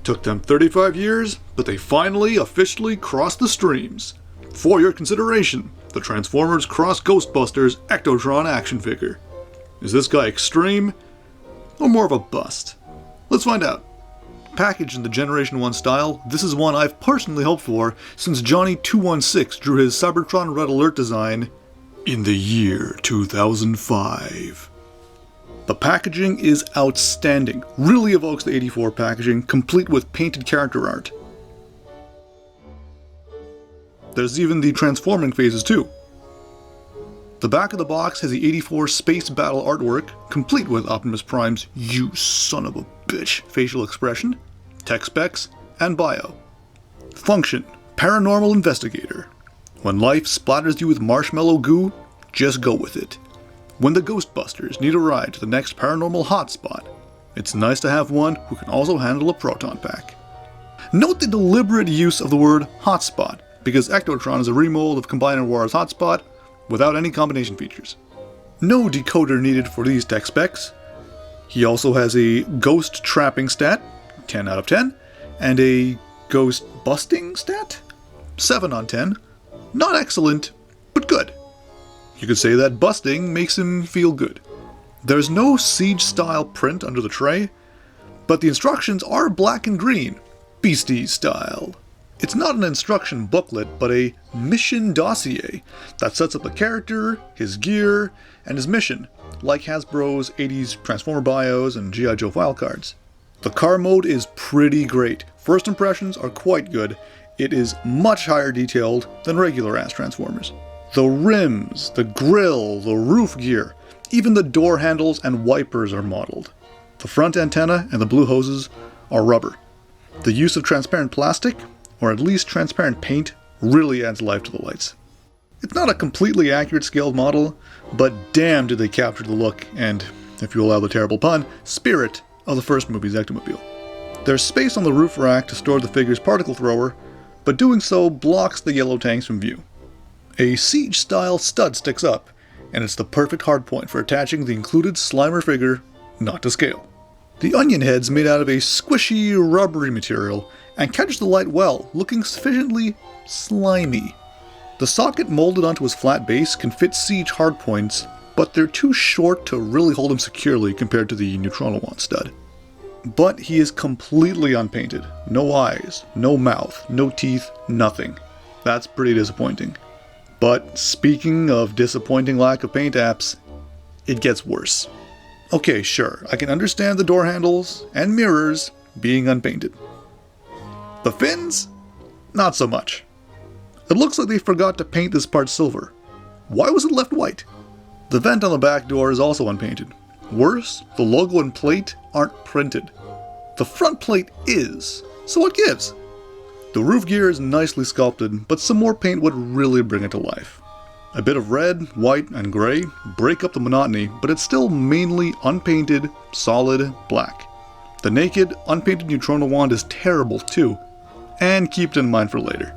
Took them 35 years, but they finally officially crossed the streams. For your consideration, the Transformers X Ghostbusters Ectotron action figure. Is this guy extreme, or more of a bust? Let's find out. Packaged in the Generation 1 style, this is one I've personally hoped for since Johnny216 drew his Cybertron Red Alert design in the year 2005. The packaging is outstanding, really evokes the 84 packaging, complete with painted character art. There's even the transforming phases too. The back of the box has the 84 Space Battle artwork, complete with Optimus Prime's "You son of a bitch" facial expression, tech specs, and bio. Function: Paranormal Investigator. When life splatters you with marshmallow goo, just go with it. When the Ghostbusters need a ride to the next paranormal hotspot, it's nice to have one who can also handle a proton pack. Note the deliberate use of the word hotspot, because Ectotron is a remold of Combiner War's hotspot without any combination features. No decoder needed for these tech specs. He also has a ghost trapping stat, 10 out of 10, and a ghost busting stat, 7 on 10. Not excellent, but good. You could say that busting makes him feel good. There's no Siege-style print under the tray, but the instructions are black and green, Beastie style. It's not an instruction booklet, but a mission dossier that sets up the character, his gear, and his mission, like Hasbro's 80s Transformer bios and G.I. Joe file cards. The car mode is pretty great. First impressions are quite good. It is much higher detailed than regular-ass Transformers. The rims, the grille, the roof gear, even the door handles and wipers are modeled. The front antenna and the blue hoses are rubber. The use of transparent plastic, or at least transparent paint, really adds life to the lights. It's not a completely accurate scaled model, but damn did they capture the look and, if you allow the terrible pun, spirit of the first movie's Ectomobile. There's space on the roof rack to store the figure's particle thrower, but doing so blocks the yellow tanks from view. A Siege-style stud sticks up, and it's the perfect hardpoint for attaching the included Slimer figure, not to scale. The onion head's made out of a squishy, rubbery material, and catches the light well, looking sufficiently slimy. The socket molded onto his flat base can fit Siege hardpoints, but they're too short to really hold him securely compared to the Neutrona stud. But he is completely unpainted. No eyes, no mouth, no teeth, nothing. That's pretty disappointing. But speaking of disappointing lack of paint apps, it gets worse. Okay, sure, I can understand the door handles and mirrors being unpainted. The fins? Not so much. It looks like they forgot to paint this part silver. Why was it left white? The vent on the back door is also unpainted. Worse, the logo and plate aren't printed. The front plate is, so what gives? The roof gear is nicely sculpted, but some more paint would really bring it to life. A bit of red, white, and gray break up the monotony, but it's still mainly unpainted, solid black. The naked, unpainted Neutrona wand is terrible too, and keep it in mind for later.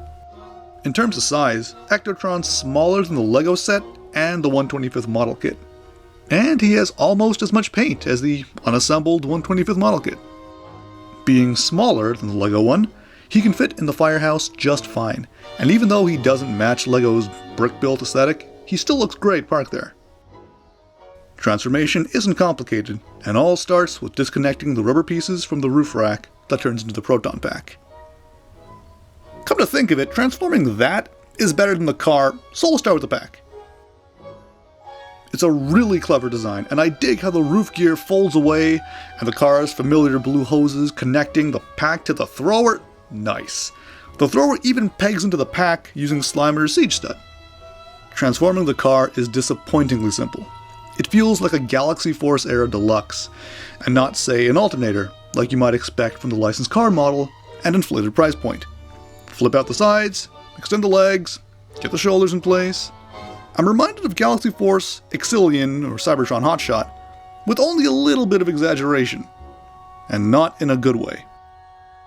In terms of size, Ectotron's smaller than the Lego set and the 1/25th model kit. And he has almost as much paint as the unassembled 1/25th model kit. Being smaller than the Lego one, he can fit in the firehouse just fine, and even though he doesn't match Lego's brick-built aesthetic, he still looks great parked there. Transformation isn't complicated, and all starts with disconnecting the rubber pieces from the roof rack that turns into the proton pack. Come to think of it, transforming that is better than the car, so we'll start with the pack. It's a really clever design, and I dig how the roof gear folds away and the car's familiar blue hoses connecting the pack to the thrower. Nice. The thrower even pegs into the pack using Slimer's Siege stud. Transforming the car is disappointingly simple. It feels like a Galaxy Force era deluxe, and not, say, an alternator, like you might expect from the licensed car model and inflated price point. Flip out the sides, extend the legs, get the shoulders in place. I'm reminded of Galaxy Force, Exilian, or Cybertron Hotshot, with only a little bit of exaggeration, and not in a good way.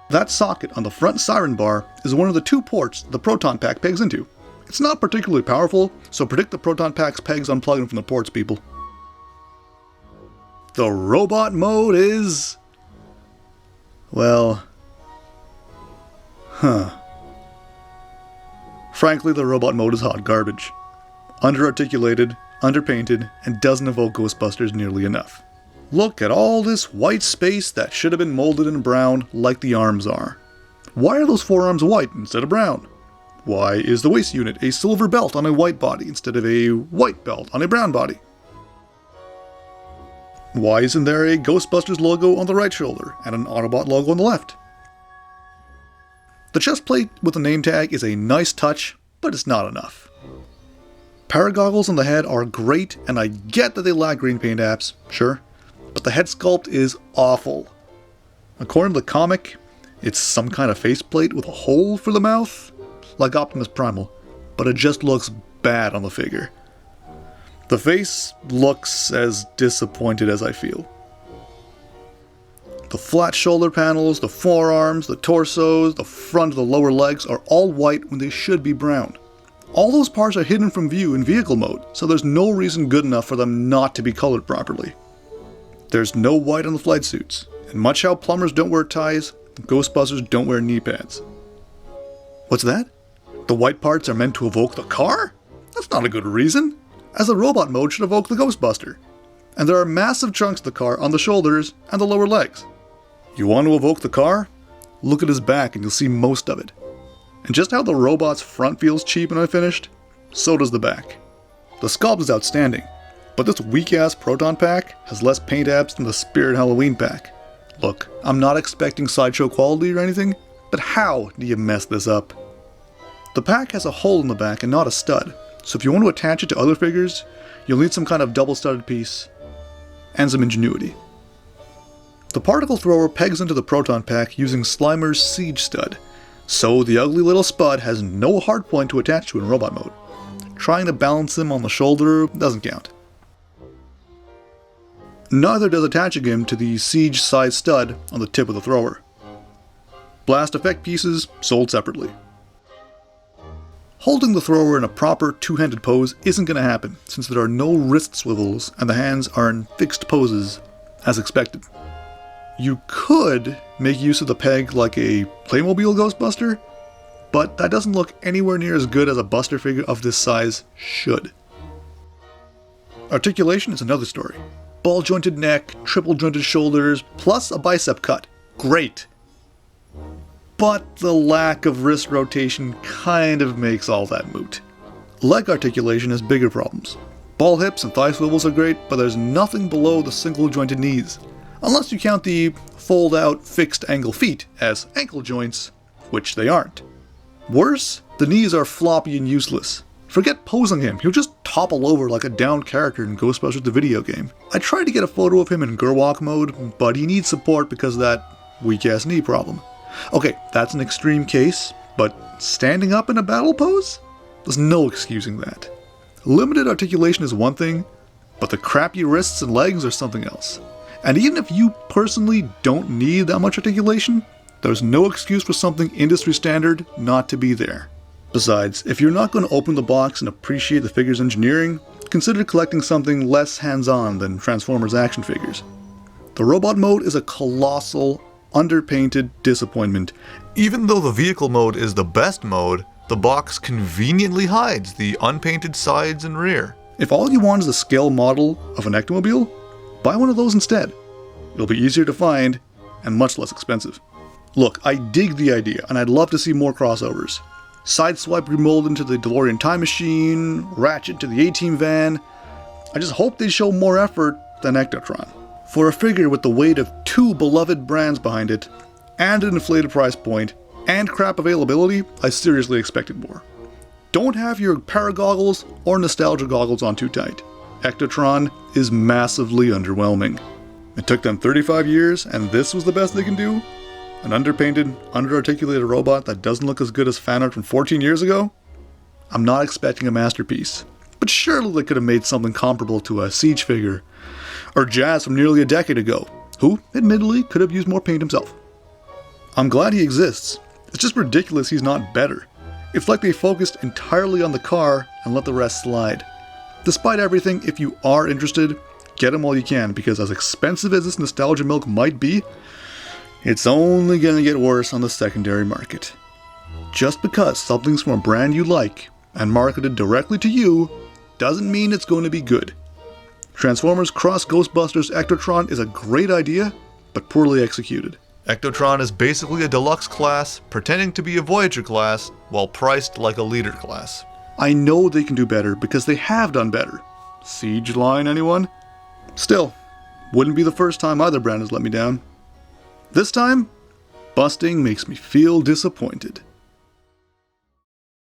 That socket on the front siren bar is one of the 2 ports the proton pack pegs into. It's not particularly powerful, so predict the proton pack's pegs unplugging from the ports, people. The robot mode is... well, Huh. Frankly, the robot mode is hot garbage. Underarticulated, underpainted, and doesn't evoke Ghostbusters nearly enough. Look at all this white space that should have been molded in brown like the arms are. Why are those forearms white instead of brown? Why is the waist unit a silver belt on a white body instead of a white belt on a brown body? Why isn't there a Ghostbusters logo on the right shoulder and an Autobot logo on the left? The chest plate with the name tag is a nice touch, but it's not enough. Paragoggles on the head are great, and I get that they lack green paint apps, sure, but the head sculpt is awful. According to the comic, it's some kind of faceplate with a hole for the mouth, like Optimus Primal, but it just looks bad on the figure. The face looks as disappointed as I feel. The flat shoulder panels, the forearms, the torsos, the front of the lower legs are all white when they should be brown. All those parts are hidden from view in vehicle mode, so there's no reason good enough for them not to be colored properly. There's no white on the flight suits, and much how plumbers don't wear ties, Ghostbusters don't wear knee pads. What's that? The white parts are meant to evoke the car? That's not a good reason, as the robot mode should evoke the Ghostbuster. And there are massive chunks of the car on the shoulders and the lower legs. You want to evoke the car? Look at his back and you'll see most of it. And just how the robot's front feels cheap and unfinished, so does the back. The sculpt is outstanding, but this weak-ass Proton pack has less paint apps than the Spirit Halloween pack. Look, I'm not expecting sideshow quality or anything, but how do you mess this up? The pack has a hole in the back and not a stud, so if you want to attach it to other figures, you'll need some kind of double-studded piece and some ingenuity. The particle thrower pegs into the Proton pack using Slimer's Siege stud, so the ugly little spud has no hardpoint to attach to in robot mode. Trying to balance him on the shoulder doesn't count. Neither does attaching him to the Siege size stud on the tip of the thrower. Blast effect pieces sold separately. Holding the thrower in a proper two-handed pose isn't going to happen, since there are no wrist swivels and the hands are in fixed poses, as expected. You could make use of the peg like a Playmobil Ghostbuster, but that doesn't look anywhere near as good as a Buster figure of this size should. Articulation is another story. Ball-jointed neck, triple-jointed shoulders, plus a bicep cut. Great! But the lack of wrist rotation kind of makes all that moot. Leg articulation has bigger problems. Ball hips and thigh swivels are great, but there's nothing below the single-jointed knees. Unless you count the fold-out fixed-angle feet as ankle joints, which they aren't. Worse, the knees are floppy and useless. Forget posing him, he'll just topple over like a downed character in Ghostbusters the video game. I tried to get a photo of him in Gerwalk mode, but he needs support because of that weak-ass knee problem. Okay, that's an extreme case, but standing up in a battle pose? There's no excusing that. Limited articulation is one thing, but the crappy wrists and legs are something else. And even if you personally don't need that much articulation, there's no excuse for something industry standard not to be there. Besides, if you're not going to open the box and appreciate the figure's engineering, consider collecting something less hands-on than Transformers action figures. The robot mode is a colossal, underpainted disappointment. Even though the vehicle mode is the best mode, the box conveniently hides the unpainted sides and rear. If all you want is a scale model of an Ectomobile, buy one of those instead. It'll be easier to find and much less expensive. Look, I dig the idea and I'd love to see more crossovers. Sideswipe remold into the DeLorean Time Machine, Ratchet to the A-Team van. I just hope they show more effort than Ectotron. For a figure with the weight of two beloved brands behind it, and an inflated price point, and crap availability, I seriously expected more. Don't have your paragoggles or nostalgia goggles on too tight. Ectotron is massively underwhelming. It took them 35 years, and this was the best they can do? An underpainted, underarticulated robot that doesn't look as good as fan art from 14 years ago? I'm not expecting a masterpiece, but surely they could have made something comparable to a Siege figure, or Jazz from nearly a decade ago, who, admittedly, could have used more paint himself. I'm glad he exists. It's just ridiculous he's not better. It's like they focused entirely on the car and let the rest slide. Despite everything, if you are interested, get him while you can, because as expensive as this nostalgia milk might be, it's only gonna get worse on the secondary market. Just because something's from a brand you like and marketed directly to you doesn't mean it's going to be good. Transformers X Ghostbusters Ectotron is a great idea, but poorly executed. Ectotron is basically a deluxe class, pretending to be a Voyager class, while priced like a leader class. I know they can do better because they have done better. Siege line, anyone? Still, wouldn't be the first time either brand has let me down. This time, busting makes me feel disappointed.